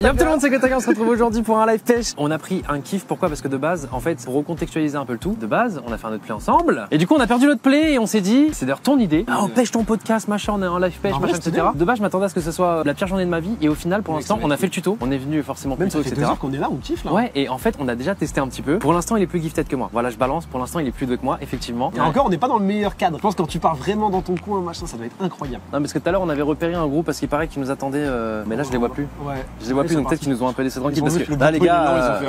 Yo tout le monde, c'est Gotaga, on se retrouve aujourd'hui pour un live pêche. On a pris un kiff, pourquoi? Parce que de base, en fait, pour recontextualiser un peu le tout, de base, on a fait un autre play ensemble. Et du coup, on a perdu notre play et on s'est dit, c'est d'ailleurs ton idée. Ah, on pêche ton podcast, machin, on est en live pêche, machin, etc. De base, je m'attendais à ce que ce soit la pire journée de ma vie. Et au final, pour l'instant, on a fait le tuto. On est venu forcément plus tôt, etc. Même qu'on est là, on kiffe là. Ouais, et en fait, on a déjà testé un petit peu. Pour l'instant, il est plus gifted que moi. Voilà, je balance. Pour l'instant, il est plus doué que moi, effectivement. Et encore, on n'est pas dans le meilleur cadre. Je pense que quand tu pars vraiment dans ton coin, machin, ça doit être incroyable. Non, parce que tout à l'heure, on avait repéré un groupe parce qu'il paraît qu'ils nous attendaient. Mais là, je les vois plus. Ouais. Je les vois plus, donc peut-être qu'ils nous ont un peu laissé tranquille. Parce que là, les gars,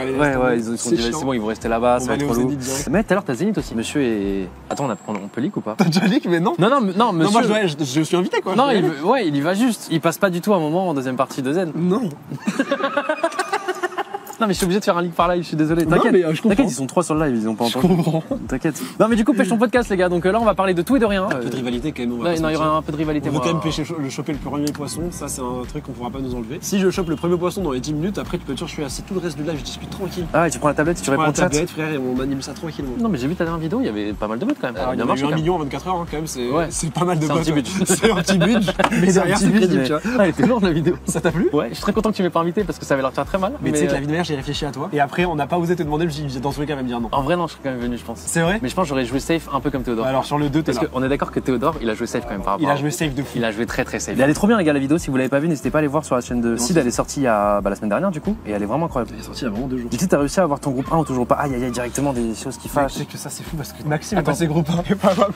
ils se sont dit, c'est bon, ils vont rester là-bas, ça va être relou. Mais tout à l'heure, t'as Zénith aussi. Monsieur est. Attends, on peut leak ou pas? T'as déjà leak, mais non. Non, monsieur. Non, moi, je suis invité quoi. Non, il y va juste. Il passe pas du tout un moment en deuxième partie de Zen. Non. Non, mais je suis obligé de faire un link par live, je suis désolé. T'inquiète, ils sont 3 sur le live, ils ont pas entendu. Je comprends. T'inquiète. Non, mais du coup, pêche ton podcast, les gars. Donc là, on va parler de tout et de rien. Un peu de rivalité quand même. Non, il y aura un peu de rivalité. On veut quand même pêcher, choper le premier poisson. Ça, c'est un truc qu'on pourra pas nous enlever. Si je chope le premier poisson dans les 10 minutes, après, tu peux être sûr, je suis assis tout le reste du live, je discute tranquille. Ah, et tu prends la tablette, tu réponds au chat. Frère, et on anime ça tranquillement. Non, mais j'ai vu ta dernière vidéo, il y avait pas mal de bots quand même. Il y a eu 1 million en 24 heures, quand même. C'est pas mal de bots. C'est un petit budget. Mais derrière, c'est crédible, tu vois. Ah, elle était lourde la vidéo. Ça t'a plu? Ouais, je suis très content que tu m'aies pas invité parce que ça avait l'air de faire très mal. Mais tu sais que la vie de mère, j'ai réfléchi à toi. Et après, on n'a pas osé te demander, je me suis dit, dans ce cas, elle va me dire non. En vrai, non, je serais quand même venu, je pense. C'est vrai? Mais je pense que j'aurais joué safe un peu comme Théodore. Alors sur le 2, parce qu'on est d'accord que Théodore, il a joué safe quand même par rapport. Il a joué safe de fou. Il a joué très très safe. Elle est trop bien, les gars, la vidéo. Si vous l'avez pas vue, n'hésitez pas à aller voir sur la chaîne de Sid. Elle est sortie il y a la semaine dernière, du coup. Et elle est vraiment incroyable. Elle est sortie il y a vraiment 2 jours. Du coup, t'as réussi à avoir ton groupe 1 ou toujours pas? Aïe aïe aïe, directement des choses qui fâchent. Tu sais que ça, c'est fou parce que Maxime est passé groupe 1 et pas moi.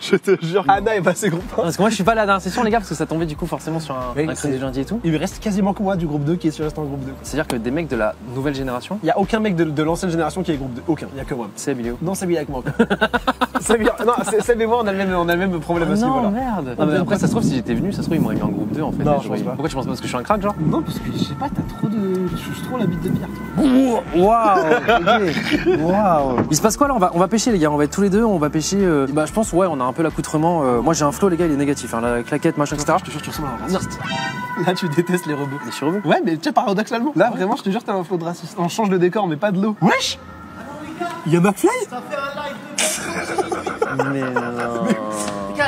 Je te jure, Anna est passée groupe 1. Parce que moi, je suis pas là dans la session, les gars, parce que ça tombait du coup forcément sur un crédit lundi et tout. Il me reste quasiment que moi du groupe 2 qui est resté en groupe 2. C'est-à-dire que des mecs de la nouvelle génération. Il y a aucun mec de l'ancienne génération qui est groupe 2. Aucun. Il y a que moi. C'est Emilio. Non, c'est avec moi. Seb et moi, on a le même problème à ce niveau-là. Non, merde. Non, mais après, ça se trouve, si j'étais venu, ça se trouve, ils m'auraient mis en groupe 2 en fait. Non, je pense pas. Pourquoi tu penses parce que je suis un crack, genre? Non, parce que je sais pas, t'as trop de. Je suis trop la bite de pierre, toi. Waouh. Waouh. Il se passe quoi là? On va pêcher, les gars. On va être tous les deux, on va pêcher. Bah, je pense, ouais, on a un peu l'accoutrement. Moi, j'ai un flow, les gars, il est négatif. Hein, la claquette, machin, etc. Je te jure, tu ressembles à un raciste. Là, tu détestes les rebeux. Les rebeux? Ouais, mais tu sais, paradoxalement. Là, vraiment, je te jure, t'as un flow de raciste. On change le décor, mais pas de l'eau. Wesh! Il y a McFly? Ça fait un live. Mais non.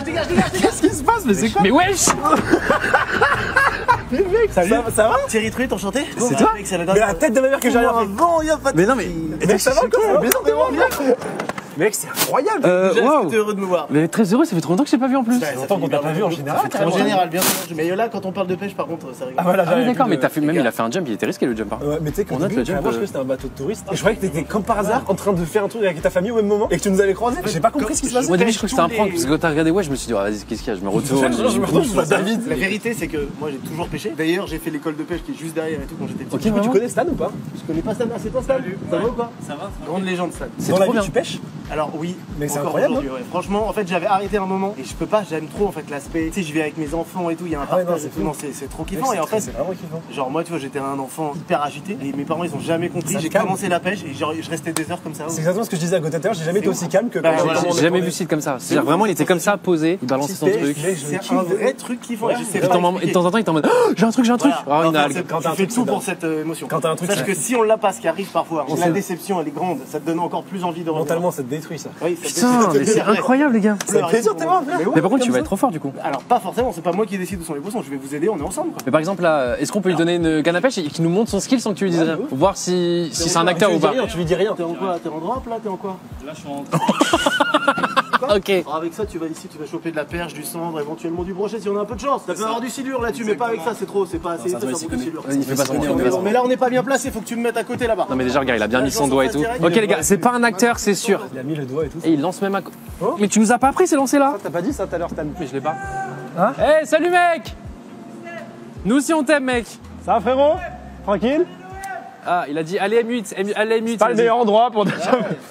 Dégage. Qu'est-ce qui se passe? Mais c'est quoi? Mais wesh! Mais mec, ça va? Thierry Truitt, enchanté. C'est toi? C'est la Mais la tête de ma mère que j'ai rien fait. Bon, y'a pas de. Mais non, mais. Mec, ça va quoi? Mais non, mec, c'est incroyable! Waouh! J'étais heureux de me voir. Mais très heureux, ça fait trop longtemps que je t'ai pas vu en plus. Ça fait longtemps qu'on t'a pas vu en général. En général, bien sûr. Mais là, quand on parle de pêche, par contre, ça rigole. Ah voilà, Ah oui, d'accord, mais t'as fait même, il a fait un jump, il était risqué le jump. Hein. Ouais, mais tu sais, On note le jump. moi je croyais que c'était un bateau de touristes. Et je croyais que t'étais comme par hasard en train de faire un truc avec ta famille au même moment et que tu nous avais croisés. J'ai pas compris ce qui se passait. Moi, au début, je crois que c'était un prank, parce que quand t'as regardé, ouais, je me suis dit, ah, vas-y, qu'est-ce qu'il y a? Je me retourne. Je me retrouve, je vois David. La vérité, c'est que moi, j'ai toujours pêché. D'ailleurs, j'ai fait l'école de pêche qui est juste derrière et tout quand j'étais petit. Ok, Tu vraiment. connais Stan ou pas? Je connais pas Stan. Ah, c'est toi Stan? Ça va ou quoi? Ça va. Grande légende Stan. C'est Dans la trop vie, bien. tu pêches? Alors oui, Mais c'est encore incroyable, aujourd'hui, ouais. Franchement, en fait, j'avais arrêté un moment et je peux pas, j'aime trop en fait l'aspect. Tu sais, je vais avec mes enfants et tout, il y a un Ah ouais, partage non, et tout. Non, c'est trop Mec, kiffant. Et en fait, c'est vraiment kiffant. genre moi, tu vois, j'étais un enfant hyper agité et mes parents, ils ont jamais compris. Ça J'ai calme. commencé la pêche et genre, je restais des heures comme ça. C'est exactement ce que je disais à côté tout à l'heure, j'ai jamais été aussi calme que quand Bah, voilà. J'ai jamais vu Sid comme ça. C'est-à-dire vraiment, il était comme ça, posé, il balançait son truc. C'est un vrai truc kiffant. Et je sais Et de pas temps en expliquer. temps, il était en mode, oh, j'ai un truc. Voilà. Oh, une Enfin, algue. Quand t'as un tu fais truc, tout c'est pour dingue. cette émotion. Quand t'as un truc, sache c'est- que si on l'a pas, ce qui arrive parfois, On la sait. déception elle est grande, ça te donne encore plus envie de revenir. Mentalement, ça te détruit ça. Oui, ça te Putain, détruit. mais c'est incroyable, les gars. Ça fait plaisir de te voir, frère. Mais par contre, tu vas être trop fort du coup. Alors pas forcément, c'est pas moi qui décide où sont les poissons, je vais vous aider, on est ensemble quoi. Mais par exemple, là, est-ce qu'on peut lui donner une canne à pêche et qu'il nous montre son skill sans que tu lui dises rien? Pour voir si c'est un acteur ou pas. Tu lui dis rien. T'es en quoi? T'es en drop là? T'es en quoi? Là, je suis en. Ok. Alors avec ça tu vas ici, tu vas choper de la perche, du cendre, éventuellement du brochet si on a un peu de chance. Ça peut avoir du silure là-dessus, mais pas avec ça, c'est trop, c'est pas assez. ça, Ça, il ça s'y vaut du silure. Il fait pas son métier, Mais là on n'est pas bien placé, faut que tu me mettes à côté là-bas. Non mais déjà regarde, il a bien mis son doigt et tout. Ok les gars, c'est pas un acteur, c'est sûr. Il a mis le doigt et tout. Et il lance même à côté. Mais tu nous as pas appris ces lancers là? T'as pas dit ça tout à l'heure, Stan? Mais je l'ai pas. Hein? Eh salut mec. Nous aussi on t'aime mec. Ça va frérot? Tranquille? Ah il a dit allez M8, allez M8. Pas le meilleur endroit pour dire.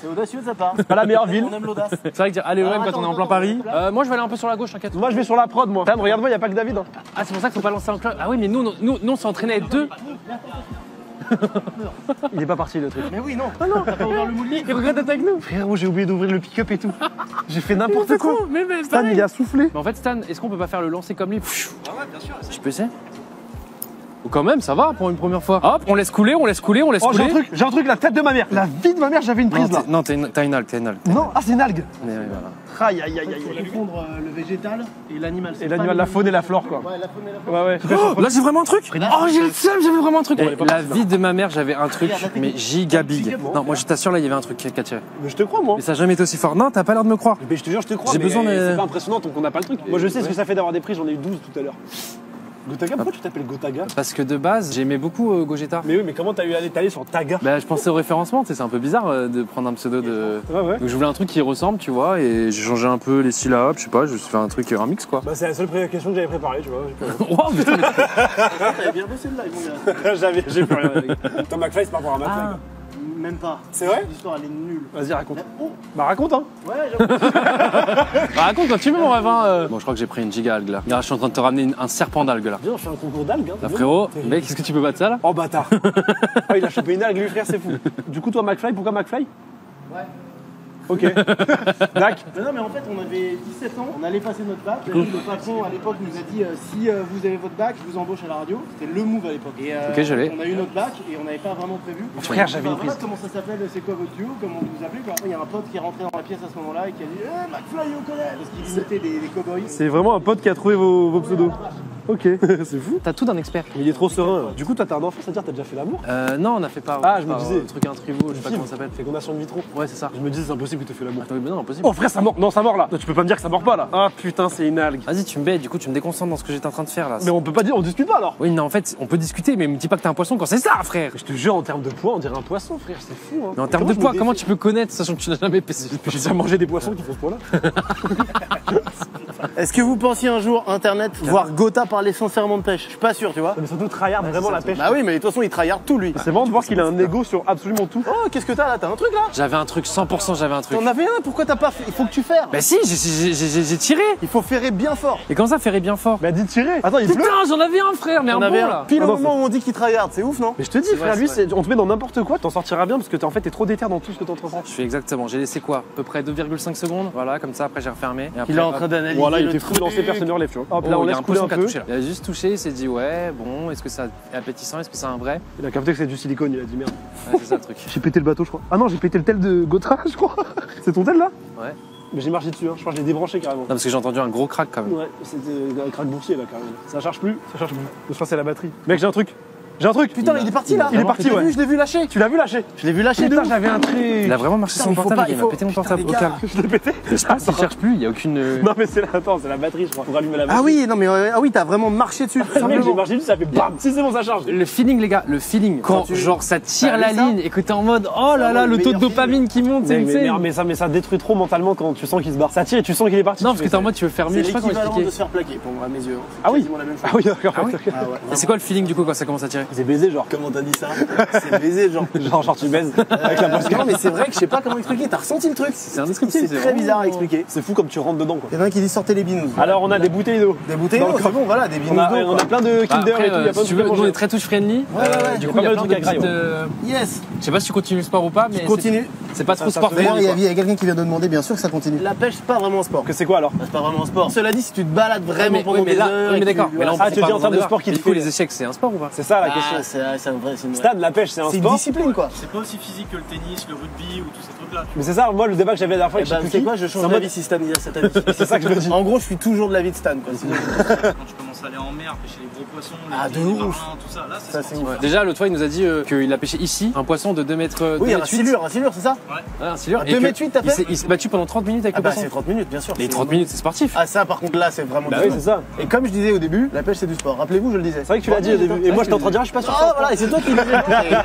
C'est audacieux de sa part. Pas la meilleure ville. On aime l'audace. C'est vrai que dire allez OM quand on est en plein Paris. attends. Moi je vais aller un peu sur la gauche, t'inquiète. Moi je vais sur la prod moi. Stan, regarde-moi, y a pas que David. Hein. Ah c'est pour ça qu'il faut pas lancer un club. Ah oui mais nous on s'est entraîné à être deux. Il est pas parti le truc. Mais oui, non, t'as pas ouvert le moule. Il regrette d'être avec nous. Frérot, j'ai oublié d'ouvrir le pick-up et tout. J'ai fait n'importe quoi. Mais Stan, il a soufflé. Mais en fait Stan, est-ce qu'on peut pas faire le lancer comme lui? Ah ouais, bien sûr. Je peux essayer? Ou quand même, ça va pour une première fois. Hop, on laisse couler, on laisse couler, on laisse Oh, couler. j'ai un truc, la tête de ma mère. La vie de ma mère, j'avais une prise là. Non, t'as une algue, Non, ah, c'est une algue. Mais, voilà. Aïe, aïe, aïe, Il faut aïe. confondre le végétal et l'animal. Et l'animal, la faune et la flore, quoi. Ouais, la faune et la flore. Ouais, ouais. Là, j'ai vraiment un truc. Oh, j'ai le seum, j'avais vraiment un truc. est pas La parti, là. vie de ma mère, j'avais un truc, Regarde, mais giga big. giga bon. Non, moi, je t'assure, là, il y avait un truc qui a tiré. Mais je te crois, moi. Mais ça a jamais été aussi fort. Non, t'as pas l'air de me croire. Mais je te jure, je te crois. J'ai mais besoin de- C'est pas impressionnant tant qu'on n'a pas le truc. Moi, je sais ce que ça fait d'avoir des prix, j'en ai eu 12 tout à l'heure. Gotaga, pourquoi tu t'appelles Gotaga? Parce que de base, j'aimais beaucoup Gogeta. Mais oui, mais comment t'as eu à aller sur Taga? Bah, je pensais au référencement, tu sais, c'est un peu bizarre de prendre un pseudo de. Ouais, ouais. Donc je voulais un truc qui ressemble, tu vois, et j'ai changé un peu les syllabes, je sais pas, je me suis fait un truc, un mix quoi. Bah, c'est la seule question que j'avais préparée, tu vois. Wow, putain, mais- T'avais bien bossé le live, mon gars. J'ai plus rien avec. Tom McFly, c'est par rapport à McFly. quoi. Même pas. C'est vrai? L'histoire, elle est nulle. Vas-y, raconte. Oh, Bah, raconte, hein. ouais, j'avoue. Bah, raconte quand tu veux, mon rêve. Bon, je crois que j'ai pris une giga algue là. Regarde, je suis en train de te ramener un serpent d'algue là. Viens, on fait un concours d'algues. Hein. Là, frérot, mec, qu'est-ce que tu peux battre ça là? Oh, bâtard. Oh, il a chopé une algue, lui, frère, c'est fou. Du coup, toi, McFly, pourquoi McFly? Ouais. Ok. Dac. Mais non, mais en fait, on avait 17 ans, on allait passer notre bac. Le patron à l'époque nous a dit si vous avez votre bac, je vous embauche à la radio. C'était le move à l'époque. Et Ok, je l'ai. on a eu notre bac et on n'avait pas vraiment prévu. Frère, j'avais une prise. Comment ça s'appelle, c'est quoi votre duo, comment vous vous appelez quoi. Il y a un pote qui est rentré dans la pièce à ce moment-là et qui a dit McFly, on connaît parce qu'il imitait des cow-boys. C'est vraiment un pote qui a trouvé vos pseudos. Ok. C'est fou. T'as tout d'un expert. Il est trop serein. Du coup, toi, t'as un enfant, c'est-à-dire t'as déjà fait l'amour? Non, on a fait pas. Ah, je me pas, disais. Le truc un trivot, je sais pas comment ça s'appelle. Fécondation de vitro. Ouais, c'est ça. Je me disais, c'est impossible que t'aies fait l'amour. Attends, mais non, impossible. Oh frère, ça mord. Non, ça mord là. Non, tu peux pas me dire que ça mord pas là. Ah putain, c'est une algue. Vas-y, tu me bêtes, du coup, tu me déconcentres dans ce que j'étais en train de faire là. Mais on peut pas dire, on discute pas alors. Oui, non, en fait, on peut discuter, mais me dis pas que t'es un poisson quand c'est ça, frère. Je te jure, en termes de poids, on dirait un poisson, frère, c'est fou. Hein. Mais en termes de poids, comment tu peux connaître, sachant que tu n'as jamais pêché? J'ai déjà mangé des poissons qui font ce poids-là. Est-ce que vous pensiez un jour internet voir Gotha parler sincèrement de pêche? Je suis pas sûr, tu vois. Mais surtout, tryhard vraiment la pêche. Bah oui, mais de toute façon, il tryhard tout lui. C'est vraiment de voir qu'il a un ego sur absolument tout. Oh, qu'est-ce que t'as là? T'as un truc là? J'avais un truc, 100%, j'avais un truc. T'en avais un, pourquoi t'as pas fait? Il faut que tu ferres. Bah si, j'ai tiré. Il faut ferrer bien fort. Et comment ça, ferrer bien fort? Bah dis tirer. Attends, il pleut. Putain, j'en avais un, frère, mais On un avait bon un là. pile Ah au non, moment où on dit qu'il tryhard, c'est ouf non? Mais je te dis, C'est frère, vrai, lui, c'est on te met dans n'importe quoi, t'en sortiras bien parce que en fait, t'es trop déter dans tout ce que t'entreprends. Je fais exactement, j'ai laissé quoi? À peu près 2,5 secondes. Voilà, comme ça, après j'ai refermé. Et après, Il est en hop. train d'analyser. Voilà, il le était fou truc. lancé, personne ne relève, tu vois. Hop, Oh, là, on il y a laisse un couler poisson un qui a peu. touché là. Il a juste touché, il s'est dit ouais, bon, est-ce que ça est appétissant, est-ce que c'est un vrai? Il a capté que c'est du silicone, il a dit merde. Ouais, c'est ça le truc. J'ai pété le bateau, je crois. Ah non, j'ai pété le tel de Gotha, je crois. C'est ton tel là? Ouais. Mais j'ai marché dessus, hein. Je crois que je l'ai débranché carrément. Non, parce que j'ai entendu un gros crack quand même. Ouais, c'était un crack boursier là carrément. Ça charge plus, ça charge plus. Je crois que c'est la batterie. Mec, j'ai un truc. J'ai un truc. Putain, il est parti là. Il est parti, ouais. Je l'ai vu lâcher. Tu l'as vu lâcher? Je l'ai vu lâcher. Putain, de ouf. j'avais un truc. Il a vraiment marché Putain, sur mon il faut portable, pas- il il m'a faut- pété mon putain, portable les au gars. calme. Je l'ai pété. Je sais pas s'il cherche plus, il y a aucune. Non mais c'est la... Attends, c'est la batterie, je crois. Pour allumer la batterie. Ah oui, non mais ah oui, t'as vraiment marché dessus. Mec, j'ai marché dessus, ça fait bam. Si c'est bon, ça charge. Le feeling, les gars, le feeling. Quand tu- genre ça tire T'as la vu ça ligne et que t'es en mode oh là C'est là, le le taux de meilleur dopamine qui monte, c'est Mec, insane. mais ça détruit trop mentalement quand tu sens qu'il se barre. Ça tire et tu sens qu'il est parti. Non, parce que t'es en mode tu veux faire mieux, C'est je sais pas comment l'équivalent de expliquer. se faire plaquer pour moi à mes yeux. C'est Ah oui. quasiment la même chose. Ah oui, d'accord. Ah oui d'accord. Ah ouais. Et c'est quoi le feeling du coup quand ça commence à tirer? C'est baisé, genre. Comment t'as dit ça? C'est baisé, genre. Genre tu baises avec la poche. Non mais c'est vrai que je sais pas comment expliquer. T'as ressenti le truc? C'est indescriptible. C'est très bizarre à expliquer. C'est fou comme tu rentres dedans, quoi. Il y en a un qui dit sortez les binous. Alors, on a des bouteilles d'eau. Des bouteilles Dans le d'eau, c'est coffre. bon, voilà, des binous On a d'eau. plein de Bah, Kinder après, et tout. Il y a plein de si tu veux, trucs à nous on est manger. très touch friendly. Ouais, ouais, Du il y a coup, il y pas a mal plein de de trucs à petites. grailler. Yes. Je sais pas si tu continues le sport ou pas, mais Continue. c'est pas trop Ça sport. se D'ailleurs, fait. il y a quelqu'un qui vient de demander, bien sûr que ça continue. La pêche, c'est pas vraiment un sport. Que c'est quoi alors? C'est pas vraiment un sport. Cela dit, si tu te balades vraiment pendant mais des là, heures. oui, mais et que d'accord. tu- Mais là, on Ah, peut tu pas dis en dans termes un de débat. sport qui Du te coup, fait- les échecs, c'est un sport ou pas? C'est ça la question. Ah, c'est un vrai. Stade, la pêche, c'est un C'est une sport. discipline quoi. C'est pas aussi physique que le tennis, le rugby ou tous ces trucs-là. Mais c'est ça, moi le débat que j'avais la dernière fois Eh avec je sais ben, plus c'est qui, quoi, je c'est change en mode- d'avis si Stan il a cet avis. C'est ça que je me dis. En gros, je suis toujours de l'avis de Stan quoi. Quand tu commences à aller en mer, pêcher les gros poissons, les Ah, de les ouf. marins, tout ça, là c'est Ça, c'est sportif. ouf. Déjà, l'autre fois, il nous a dit qu'il a pêché ici un poisson de 2 mètres. Oui, 2 un mètres 8. silure, c'est ça? Ouais, un silure. Un Et 2 que mètres 8, t'as fait il s'est battu pendant 30 minutes avec Ah le bah poisson. c'est 30 minutes, bien sûr. Les 30 minutes, c'est sportif. Ah ça par contre là c'est vraiment Bah du oui, sport. c'est ça. Et comme je disais au début, la pêche c'est du sport. Rappelez-vous, je le disais. C'est vrai que tu l'as dit au début. Et moi j'étais en train de dire, je suis pas sûr. Ah voilà, et c'est toi qui le disais.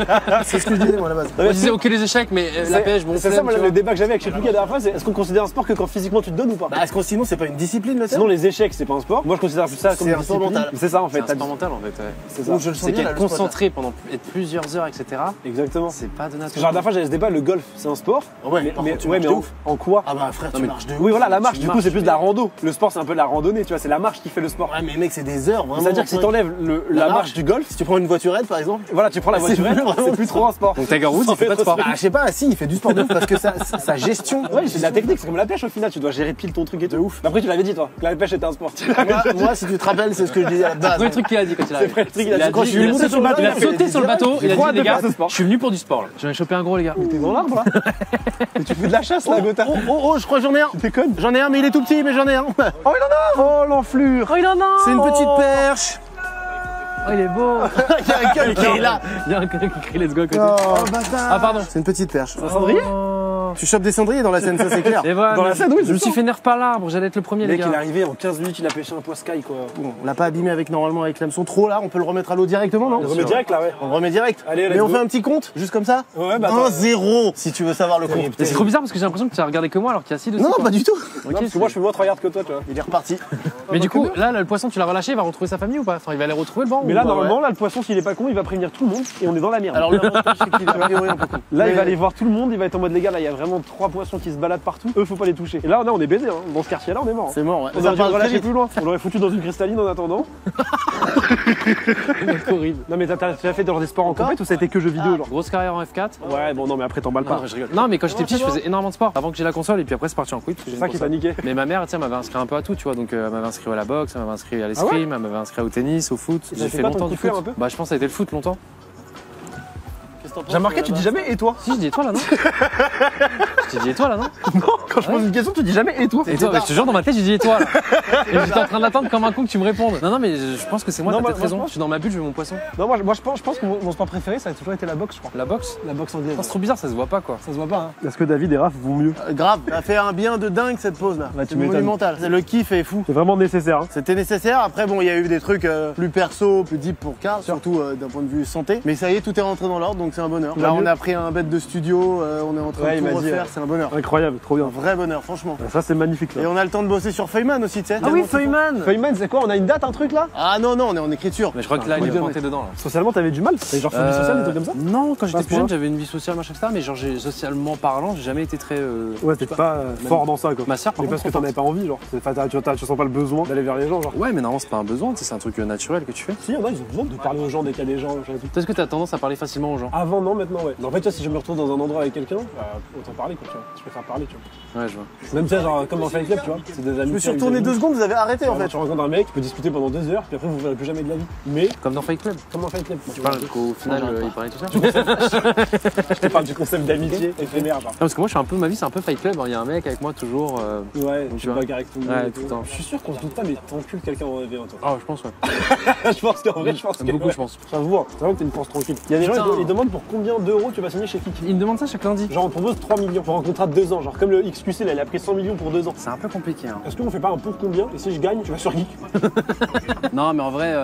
C'est ce que je disais moi à la base. On disait ok les échecs, mais la pêche, bon, C'est ça, flemme, moi, tu le vois. débat que j'avais avec je sais plus qui la dernière fois, c'est est-ce qu'on considère un sport que quand physiquement tu te donnes ou pas? Bah est-ce que sinon c'est pas une discipline le Sinon les échecs c'est pas un sport. Moi je considère plus ça comme C'est une un sport discipline. mental. C'est ça en fait. C'est un sport mental en fait. Ouais. C'est ça. Ouh, je le sens C'est bien, là, qu'être le spot, là. concentré pendant plusieurs heures, etc. Exactement. C'est pas de Parce que genre la dernière fois j'avais ce débat, le golf c'est un sport. Ouais, par contre, tu marches de ouf. en quoi? Ah bah frère, tu mais- marches de ouf. Oui voilà la marche, du coup marches, c'est plus de la rando. Le sport c'est un peu de la randonnée, tu vois, c'est la marche qui fait le sport. Ouais mais mec c'est des heures vraiment. C'est-à-dire que si t'enlèves la marche du golf, si tu prends une voiturette par exemple. voilà tu prends la C'est voiture, plus vraiment c'est plus trop un sport. Donc Tiger Woods, il fait pas de sport. Ah je sais pas, si il fait du sport de ouf parce que sa gestion. Ouais, c'est de la technique, c'est comme la pêche au final, tu dois gérer pile ton truc et tout. Ouf. Après tu l'avais dit toi, que la pêche était un sport. Moi si tu te rappelles, c'est ce que je disais à la base. Premier truc qu'il a dit quand il est arrivé. C'est le truc qu'il a dit. Quand je suis monté sur le bateau, il a sauté sur le bateau, il a dit les gars, je suis venu pour du sport là. J'en ai chopé un gros les gars. T'es dans l'arbre là. Mais tu fais de la chasse là, Gotha. Oh, je crois que j'en ai un. Tu déconnes. J'en ai un, mais il est tout petit, mais j'en ai un. Oh, il en a. Oh, l'enflure. Oh il en a. C'est une petite perche. Oh il est beau. Il y a un gueule qui est là. Il y a un gars qui crie let's go à côté. Oh, bâtard. Ah pardon. C'est une petite perche. Un cendrier. Tu chopes des cendriers dans la scène, ça c'est clair. Et voilà, Dans la scène, oui, je me c'est suis ça. fait nerf par l'arbre, j'allais être le premier Le les mec, il est gars. arrivé en 15 minutes, il a pêché un poiscaille quoi. Bon, on l'a pas abîmé normalement avec l'hameçon trop là, on peut le remettre à l'eau directement, non? On remet direct là, ouais. On le remet direct. Allez, Mais let's on go. fait un petit compte, juste comme ça. Ouais, bah attends. 1-0, si tu veux savoir le compte. Mais c'est trop bizarre parce que j'ai l'impression que tu as regardé que moi alors qu'il y a 6 dessus. Non, quoi. pas du tout. Non, parce que moi je fais moins tryhard que toi, tu vois. Il est reparti. Mais du coup, là, le poisson, tu l'as relâché, il va retrouver sa famille ou pas? Enfin, il va aller retrouver le banc. Mais ou là, pas normalement, là, le poisson, s'il est pas con, il va prévenir tout le monde et on est dans la merde. Alors le avantage c'est qu'il est a priori un peu con. Là, Mais- il va aller voir tout le monde, il va être en mode les gars, là, il y a vraiment 3 poissons qui se baladent partout. Eux, faut pas les toucher. Et là, on est baisé, hein. Dans ce quartier-là, on est mort. C'est mort, ouais. On Ça aurait dû part le très relâcher vite. plus loin. On l'aurait foutu dans une cristalline en attendant. C'est horrible. Non, mais t'as fait dans des sports en compète ou ça a été que jeux vidéo, genre? Grosse carrière en F4. Ouais, bon, non, mais après, t'emballes pas. Non, je rigole. Non, mais quand j'étais petit, je faisais énormément de sport avant que j'ai la console et puis après, c'est parti en couille. C'est ça qui t'a niqué. Mais ma mère, tiens, m'avait inscrit un peu à tout, tu vois. Donc, elle m'avait inscrit à la boxe, elle m'avait inscrit à l'escrime, elle m'avait inscrit au tennis, au foot. Et J'ai ça fait fait pas ton longtemps coup du de cœur foot. un peu Bah, je pense que ça a été le foot longtemps. J'ai remarqué, tu dis jamais et toi? Si, je dis et toi là, non? Je t'ai dit et toi là, non? Non, quand je pose une question, tu dis jamais et toi? Et toi, bah, je te jure, dans ma tête, j'ai dit et toi là. Et j'étais en train d'attendre comme un con que tu me répondes. Non, mais je pense que c'est moi, Non, t'as moi, peut-être moi, raison. je pense- Je suis dans ma bulle, je veux mon poisson. Non, moi je pense que mon sport préféré, ça a toujours été la boxe, je crois. La boxe? La boxe anglaise. Oh, c'est trop bizarre, ça se voit pas quoi. Ça se voit pas, hein. Est-ce que David et Raph vont mieux? Grave, ça fait un bien de dingue cette pause là. Bah, tu C'est m'étonnes. monumental. Le kiff est fou. C'est vraiment nécessaire, hein. C'était nécessaire. Après, bon, il y a eu des trucs plus perso, plus deep pour Karl, surtout d'un point de vue santé. Mais ça y est, tout est rentré dans l'ordre, donc c'est un bonheur. Va Là, on mieux. a pris un bête de studio, on est en train Ouais, de il tout m'a dit, refaire, ouais. c'est un bonheur. Incroyable, trop bien. Un vrai bonheur, franchement. Ça, c'est magnifique, ça. Et on a le temps de bosser sur Feynman aussi, tu sais. Ah oui, Feynman! Feynman, c'est quoi? On a une date, un truc là? Ah non, non, on est en écriture. Mais je crois que là, il est Putain, planté dedans là. Socialement, t'avais du mal? T'avais genre phobie sociale, des trucs comme ça? Non, quand Pas à j'étais ce plus jeune, point-là. j'avais une vie sociale, machin, etc. Mais genre, socialement parlant, j'ai jamais été très. Ouais, t'es pas fort dans ça, quoi. Ma soeur, par Mais parce contre, que t'en avais pas envie, genre. Enfin, tu sens pas le besoin d'aller vers les gens, genre. Ouais, mais normalement, c'est pas un besoin, tu sais, c'est un truc naturel que tu fais. Si, y en a, ils ont besoin de parler aux gens dès qu'il y a des gens, machin et tout. Est-ce que t'as tendance à parler facilement aux gens? Avant, non, maintenant, ouais. Mais en fait, tu vois, si je me retrouve dans un endroit avec quelqu'un, bah, autant parler, quoi, tu vois. Je préfère parler, tu vois. Ouais, je vois. Même, tu sais, genre, comme dans Fight Club, tu vois. C'est des amis. Je me suis retourné 2 secondes, vous avez arrêté en fait. Tu rencontres un mec, tu peux discuter pendant 2 heures, puis après, vous ne verrez plus jamais de la vie. Mais, Comme dans Fight Club. comme dans Fight Club. Tu parles qu'au final, il parlait tout ça. Je te parle du concept d'amitié éphémère, genre. Ah, parce que moi, je suis un peu, ma vie, c'est un peu Fight Club. Il y a un mec avec moi toujours. Ouais, Tu tu vois. bagarres avec tout le monde. Ouais, et tout le temps. Je suis sûr qu'on se doute pas, mais t'encules quelqu'un en rêvé, toi. Ah, je pense, ouais. Je pense qu'en vrai, je pense que. Beaucoup, ouais. je pense. Ça se voit, c'est vraiment que t'es une force tranquille. Il y a des gens, Putain. ils demandent pour combien d'euros tu vas signer chez Kiki. Il me demande ça chaque lundi. Genre, on propose 3 millions pour un contrat de 2 ans. Genre, comme le XQC, là, il a pris 100 millions pour 2 ans. C'est un peu compliqué, hein. Est-ce qu'on fait pas un pour combien? Et si je gagne, tu vas sur Geek? Non, mais en vrai,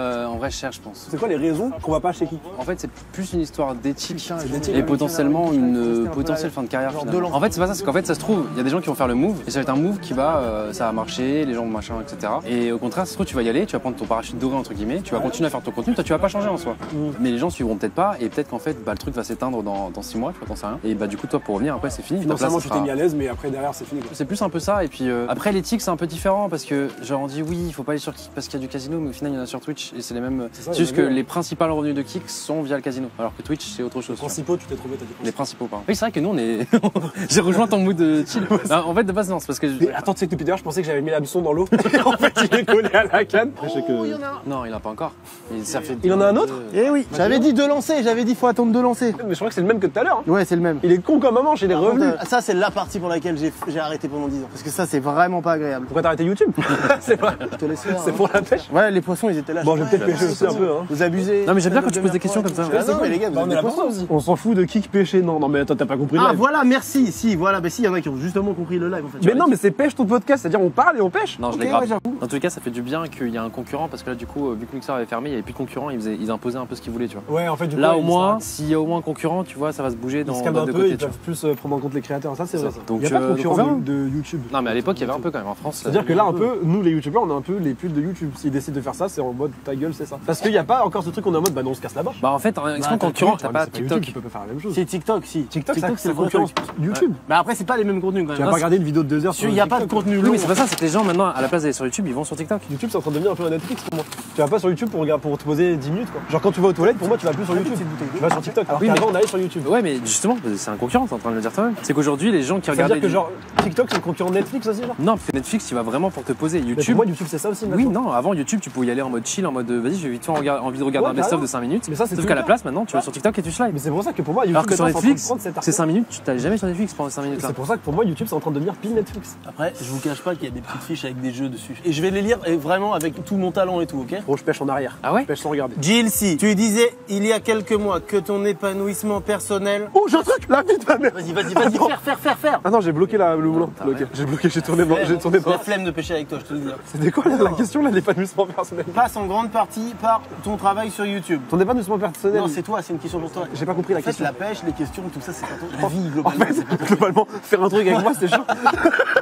je cherche, je pense. C'est quoi les raisons qu'on va pas chez Geek? En fait, c'est plus une histoire d'éthique d'éthique. et potentiellement une potentielle fin de carrière. Finalement. En fait, c'est pas ça, c'est qu'en fait, ça se trouve, il y a des gens qui vont faire le move et ça va être un move qui va, ça va marcher, les gens machin, etc. Et au contraire, ça se trouve, tu vas y aller, tu vas prendre ton parachute doré entre guillemets, tu vas continuer à faire ton contenu, toi, tu vas pas changer en soi. Mais les gens suivront peut-être pas et peut-être qu'en fait, bah, le truc va s'éteindre dans 6 mois, tu vois, t'en sais rien. Et bah, du coup, toi, pour revenir, après, c'est fini. Ta place, Financièrement, ça tu t'es sera- mis à l'aise, mais après, derrière, c'est fini. Quoi. C'est plus un peu ça. Et puis après, l'éthique, c'est un peu différent parce que, genre, on dit oui, il faut pas aller sur Kik parce qu'il y a du casino, mais au final, il y en a sur Twitch et c'est les mêmes. C'est ça, C'est juste il y en que a, les principaux revenus de Kik sont via le casino, alors que Twitch, c'est autre chose. tu vois. Principaux, tu t'es trouvé, t'as dit. Les principaux, pardon. Oui, c'est vrai que nous, on est. J'ai rejoint ton mood de chill. Non, en fait, de base, non, c'est parce que. Mais attends, tu sais que depuis d'ailleurs, je pensais que j'avais mis l'hameçon dans l'eau. En fait, il est collé à la canne. Je sais que... Non, il en a pas encore. Ça fait Il en a un autre Eh oui, j'avais dit 2 lancers, j'avais dit faut attendre 2 lancers. Mais je crois que c'est le même que tout à l'heure. Hein. Ouais, c'est le même. Il est con comme un manche, il est Par contre, revenu. ça, c'est la partie pour laquelle j'ai arrêté pendant 10 ans. Parce que ça, c'est vraiment pas agréable. Pourquoi t'as arrêté YouTube? C'est pas. Je te laisse faire. C'est hein. pour la pêche. Ouais, les poissons, ils étaient là. Bon, je vais peut-être pêcher aussi un peu. Hein. Vous abusez. Non, mais j'aime bien quand tu poses des questions comme ça. Ah non, mais les gars, vous Bah, êtes on des est là poissons pour ça aussi. On s'en fout de kick pêcher. Non, non, mais attends, t'as pas compris le Ah live. voilà, merci. Si, voilà, bah si, il y en a qui ont justement compris le live en fait. Mais non, mais c'est pêche ton podcast, c'est-à-dire on parle et on pêche. Non, je Ok, l'ai grave. ouais, j'avoue. Dans tous les cas, ça fait du bien qu'il y ait un concurrent parce que là, du coup, vu que Mixer avait fermé, il n'y avait plus de concurrents, ils imposaient un peu ce qu'ils voulaient, tu vois. Ouais, en fait, du Là, au moins, s'il y a au moins un concurrent, tu vois, ça va se bouger ils dans se calment un deux peu, côtés, ils tu peuvent plus prendre en compte les créateurs. Ça, c'est C'est vrai. ça. Ça. Donc, Il n'y a pas de donc, on concurrent verra. de YouTube. Non, mais à l'époque, il y avait un peu quand même en France. C'est-à-dire que là, un peu, nous les youtubeurs, on est un peu les putes de YouTube. S'ils décident de faire ça, c'est en mode ta gueule, c'est ça. Parce qu'il n'y a pas encore ce truc, on est en mode bah non, on se casse la barre. Bah, en fait, en t'as concurrent, Twitch, t'as pas TikTok. Tu peux pas faire la même chose. C'est TikTok, si. TikTok, c'est c'est le vrai concurrence truc. YouTube. Bah après, c'est pas les mêmes contenus quand Tu même. vas pas regarder une vidéo de 2 heures sur Il n'y a pas de TikTok. contenu Oui, long. mais c'est pas ça, c'est que les gens maintenant, à la place d'aller sur YouTube, ils vont sur TikTok. YouTube, c'est en train de devenir un peu un Netflix pour moi. Tu vas pas sur YouTube pour te poser 10 minutes quoi. Genre quand tu vas aux toilettes, pour moi, tu vas plus sur YouTube. Tu vas sur TikTok. TikTok. Alors Oui, qu'avant, mais- on allait sur YouTube. Ouais, mais justement, c'est un concurrent, t'es en train de le dire toi-même. C'est qu'aujourd'hui, les gens qui Ça veut regardaient. dire que genre TikTok c'est le concurrent de Netflix aussi genre. Non, parce que Netflix, tu vas vraiment pour te poser. Mais pour YouTube. moi YouTube c'est ça aussi Oui, maintenant. non, avant YouTube, tu pouvais y aller en mode chill, en mode vas-y, j'ai vite fait envie de regarder Ouais, un best-of carrément. de 5 minutes. Mais ça, c'est Sauf tout qu'à le la cas. place, maintenant, tu vas sur TikTok et tu slide. Mais c'est pour ça que pour moi YouTube Alors que sur maintenant, c'est en train de Netflix, prendre cette c'est 5 minutes, tu t'allais jamais sur Netflix pendant 5 minutes là. C'est pour ça que pour moi YouTube c'est en train de devenir pile Netflix. Après, je vous cache pas qu'il y a des petites fiches avec des jeux dessus. Et je vais les lire vraiment avec tout mon talent et tout, ok? Gros je pêche en arrière. Ah ouais? Je pêche sans regarder. JLC, tu disais il y a quelques mois que ton épanouissement personnel. Oh j'ai un truc la vie de ma mère. Vas-y, faire. Ah non j'ai bloqué le moulin. Ok. J'ai bloqué, j'ai tourné La flemme de pêcher avec toi, je te le dis. C'était quoi la question là, l'épanouissement personnel? Passe en grande partie par ton travail sur YouTube. Ton épanouissement personnel. Non, c'est toi, c'est une question pour toi. J'ai pas compris la En fait, question. la pêche, les questions, tout ça, c'est pas toi. La vie, En globalement. fait, globalement, faire un truc avec moi, c'est chiant.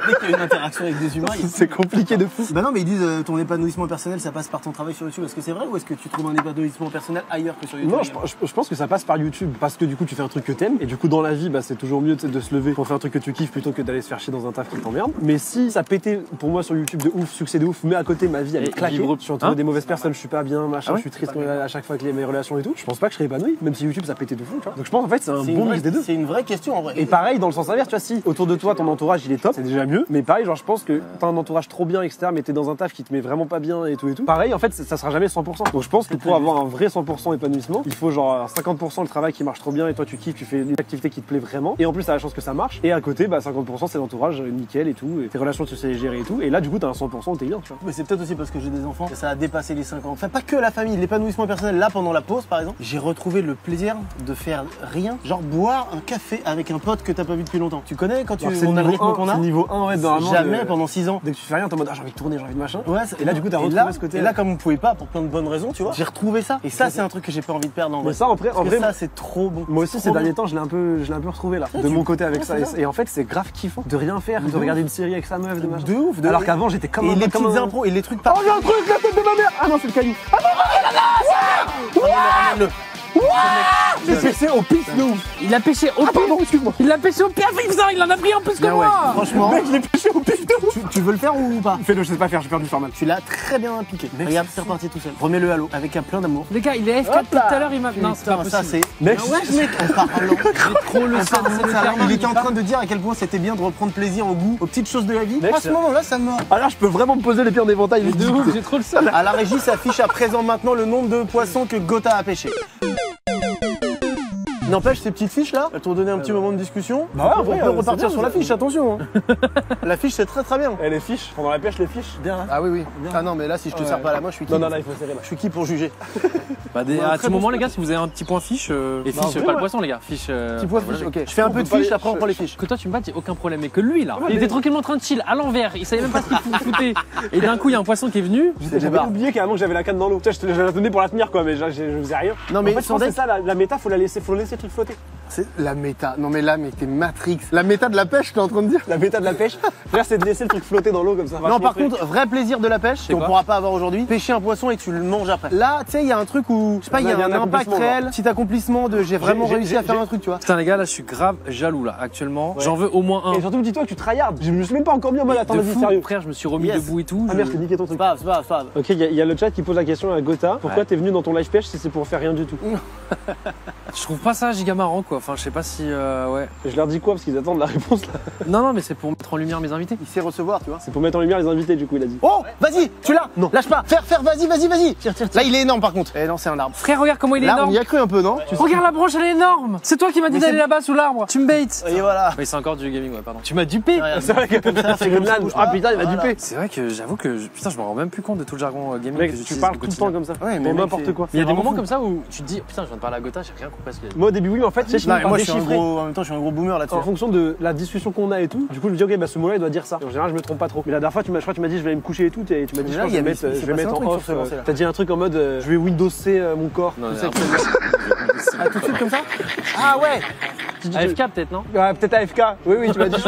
Dès qu'il y a une interaction avec des humains, C'est compliqué de fou. Bah non, mais ils disent ton épanouissement personnel, ça passe par ton travail sur YouTube. Est-ce que c'est vrai ou est-ce que tu trouves un épanouissement personnel ailleurs que sur YouTube? Non, je pense que ça passe par YouTube parce que du coup tu fais un truc que t'aimes et du coup dans la vie bah, c'est toujours mieux tu sais, de se lever pour faire un truc que tu kiffes plutôt que d'aller se faire chier dans un taf qui t'emmerde. Mais si ça pétait pour moi sur YouTube de ouf, succès de ouf, mais à côté ma vie elle Et est claquée, libre- je suis entouré Hein des mauvaises personnes, je suis pas bien, machin, Ah ouais je suis triste à chaque fois que mes relations et tout. Je pense pas que je serais épanoui, même si YouTube ça pétait de fou, tu vois. Donc je pense en fait c'est un C'est bon une mix des deux. C'est une vraie question en vrai. Et pareil dans le sens inverse, tu vois, si autour de toi ton entourage il est top, c'est déjà mieux. Mais pareil, genre je pense que t'as un entourage trop bien, etc. Mais t'es dans un taf qui te met vraiment pas bien et tout et tout. Pareil, en fait, ça sera jamais 100%. Donc je pense que pour avoir un vrai 100% épanouissement, il faut genre 50% le travail qui marche trop bien et toi tu kiffes, tu fais une activité qui te plaît vraiment. Et en plus, t'as la chance que ça marche. Et à côté, bah 50% c'est l'entourage nickel et tout. Et tes relations, tu sais les gérer et tout. Et là, du coup, t'as un 100% où t'es bien, tu vois. Mais c'est peut-être aussi parce que j'ai des enfants que ça a dépassé les 5 ans. Enfin, pas que la famille, l'épanouissement personnel. Là, pendant la pause, par exemple, j'ai retrouvé le plaisir de faire rien. Genre boire un café avec un pote que t'as pas vu depuis longtemps. Tu connais quand Alors, c'est on a le rythme qu'on c'est a niveau 1, ouais, normalement. Jamais pendant 6 ans. Dès que tu fais rien, t'es en mode ah, j'ai envie de tourner, j'ai envie de machin. Ouais, Et là, du coup, t'as et retrouvé là- ce côté. Et là, comme on pouvait pas, pour plein de bonnes raisons, tu vois, j'ai retrouvé ça. Et ça, c'est un truc que j'ai pas envie de perdre en vrai. Mais ça, en Parce vrai, que ça, c'est trop bon. moi aussi, Trop ces bon. derniers temps, je l'ai un peu retrouvé là, de mon côté avec ça. Et en fait, c'est grave kiffant de rien faire, de regarder une série avec sa meuf, de machin. De ouf, de Alors ouf. qu'avant, j'étais comme Et un les comme petites un- impros et les trucs par. Oh, j'ai un truc, la tête de ma mère. Ah non, c'est le caillou. Ah Ramène-le. non, c'est au pif de ouf. Il a pêché au pif. Pardon, excuse-moi. Il l'a pêché au pif, putain, il en a pris en plus que Bien ouais. moi. Franchement, Mec, je l'ai pêché au pif de ouf. tu veux le faire ou pas? Fais-le, je sais pas faire, j'ai perdu faire mal. Tu l'as très bien piqué. Regarde, c'est reparti tout seul. Remets-le à l'eau avec un plein d'amour. Les gars, il est F4 tout à l'heure, il m'a. Non, c'est pas Putain, ça possible. c'est. Mec, Ah ouais, mec, en parlant. J'ai trop le sens. Il était en train de dire à quel point c'était bien de reprendre plaisir au goût, aux petites choses de la vie. Mec, À ce moment-là, ça me mord. alors je peux vraiment me poser les pieds en éventail. De ouf, j'ai trop le seum. À la régie s'affiche à présent maintenant le nombre de poissons que Gotha a pêché. N'empêche, ces petites fiches là, elles t'ont donné un petit moment de discussion. Bah ouais, en vrai, on peut c'est repartir bien, sur la ça. fiche, attention. hein. La fiche, c'est très très bien. Eh, les fiches, pendant la pêche, les fiches. Bien. Ah oui, oui. Ah non, mais là, si je te Ouais. sers pas la main, je suis qui? Non, il faut serrer là. Je suis qui pour juger? Bah, Ouais, à très tout bon moment, spot. les gars, si vous avez un petit point fiche, et Bah, fiche, en vrai, pas ouais. le poisson, les gars, fiche. Petit point voilà. fiche, ok. Je fais un peu de peut pas fiche, les- après on prend les fiches. Que toi tu me battes, y a aucun problème. Mais que lui là, Ouais, il mais- était tranquillement en train de chill à l'envers, il savait même pas ce qu'il foutait. Et d'un coup, il y a un poisson qui est venu. J'avais oublié carrément que j'avais la canne dans l'eau. Tu sais, je la tenais pour la tenir quoi, mais je faisais rien. Non, mais en fait, je pense que c'est ça la méta, faut laisser le truc flotter. C'est la méta. Non, mais là, mais t'es Matrix. La méta de la pêche, t'es en train de dire? La méta de la pêche, frère, c'est de laisser le truc flotter dans l'eau comme ça. Non, par contre, vrai plaisir de la pêche, qu'on quoi pourra pas avoir aujourd'hui, pêcher un poisson et que tu le manges après. Là, tu sais, il y a un truc où, je sais pas, il y a un impact accomplissement, réel, petit accomplissement de j'ai vraiment j'ai- réussi à faire j'ai- un truc, tu vois. Putain les gars, là je suis grave jaloux là actuellement. Ouais. J'en veux au moins un. Et surtout, dis-toi que tu tryhard. Je me suis même pas encore mis en mode attends, De vas-y, fou, sérieux. frère, je me suis remis Yes. debout et tout. Ah merde, je t'ai niqué ton truc. C'est pas grave, c'est pas grave, c'est pas grave. Ok, il y a le chat qui pose la question à Gotha. Pourquoi Ouais. t'es venu dans ton live pêche si c'est pour faire rien du tout? Je trouve pas ça giga marrant quoi. Enfin, je sais pas si. Ouais. Et je leur dis quoi parce qu'ils attendent la réponse là. Non, mais c'est pour mettre en lumière mes invités. Il sait recevoir, tu vois. C'est pour mettre en lumière les invités du coup, il a dit. Oh, vas-y, tu l'as. Non. Lâche pas. Faire, vas-y, vas-y. Tire. Là, il est énorme par contre. Eh non, c'est un arbre. Frère, regarde comment il est Là, on énorme. y a cru un peu, non? Regarde la branche, elle est énorme. C'est toi qui m'as dit Mais d'aller c'est- là-bas sous l'arbre. Tu me baits. Et voilà. Oui, c'est encore du gaming, ouais, pardon. Tu m'as dupé. C'est vrai que c'est comme là. Ah putain, il m'a dupé. C'est vrai que j'avoue que putain, je me rends même plus compte de tout le jargon gaming que Mec, tu j'utilise parles au tout le quotidien. temps comme ça. Ouais, mais Pour mec, n'importe c'est- quoi. Il y a des vraiment moments fou. comme ça où tu te dis putain, je viens de parler à Gotha, j'ai rien compris à ce qu'il a dit. Moi au début oui, mais en fait, tu sais, je Non, finis mais par moi, je suis un déchiffrer. gros, en même temps, je suis un gros boomer là-dessus. En fonction de la discussion qu'on a et tout, du coup je me dis ok bah ce mot-là il doit dire ça. Et en général je me trompe pas trop. Mais la dernière fois je crois que tu m'as dit je vais aller me coucher et tout et tu m'as dit Mais je là, pense il y que avait- je vais il s'est mettre passé un en truc off. sur ce lancé-là. T'as dit un truc en mode je vais Windows C mon corps. Non, Tu mais sais, après, Ah, tout de suite comme ça? Ah ouais. AFK peut-être, non? Ouais, peut-être AFK. Oui, tu m'as dit,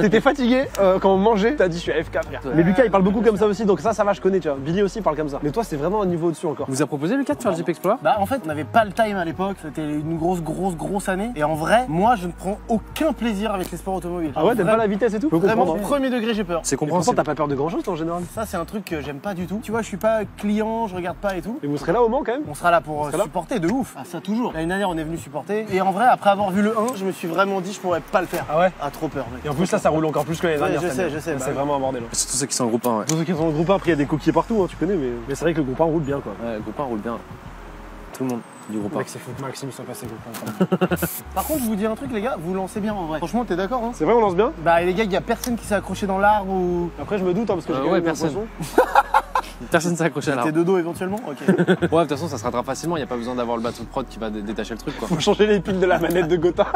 t'étais fatigué quand on mangeait, t'as dit, je suis AFK, frère. Mais Lucas, il parle beaucoup comme ça aussi, donc ça va, je connais, tu vois. Billy aussi parle comme ça. Mais toi, c'est vraiment un niveau au-dessus encore. Vous a proposé Lucas de faire le Jeep Explorer? Bah en fait on n'avait pas le time à l'époque, c'était une grosse année. Et en vrai, moi je ne prends aucun plaisir avec les sports automobiles. Ah ouais, t'aimes pas la vitesse et tout? Je peux Vraiment, comprendre, hein. premier degré j'ai peur. C'est Et pourtant, compréhensible. t'as pas peur de grand chose, toi, en général. Ça c'est un truc que j'aime pas du tout. Tu vois, je suis pas client, je regarde pas et tout. Et vous serez là au Mans quand même? On sera là pour sera là supporter de ouf. Ah ça toujours. L'année dernière on est venu supporter. Et en vrai, après avoir vu le 1, je me suis vraiment dit je pourrais pas le faire. Ah ouais? Ah trop peur mec. Et en plus, là, ça roule encore plus que l'année Ouais, dernière. je cette sais, année. je sais, bah C'est oui. vraiment un bordel. Surtout ceux qui sont en groupe 1, ouais. Pour ceux qui sont dans le groupe 1, après, il y a des coquilles partout, hein, tu connais, mais c'est vrai que le groupe 1 roule bien, quoi. Ouais, le groupe 1 roule bien. Tout le monde du groupe 1. Mec, c'est fou que Maxime soit passé groupe 1. Par contre, je vous dis un truc les gars, vous lancez bien en vrai. Franchement, t'es d'accord hein? C'est vrai, on lance bien? Bah les gars, il y a personne qui s'est accroché dans l'arbre ou Après, je me doute, hein, parce que j'ai quand ouais, même eu un personne. poisson. Personne s'est accroché à t'es l'arbre. de dos éventuellement. OK. Ouais, de toute façon, ça se rattrape facilement. Il n'y a pas besoin d'avoir le bateau de prod qui va détacher le truc, quoi. Faut changer les piles de la manette de Gotha.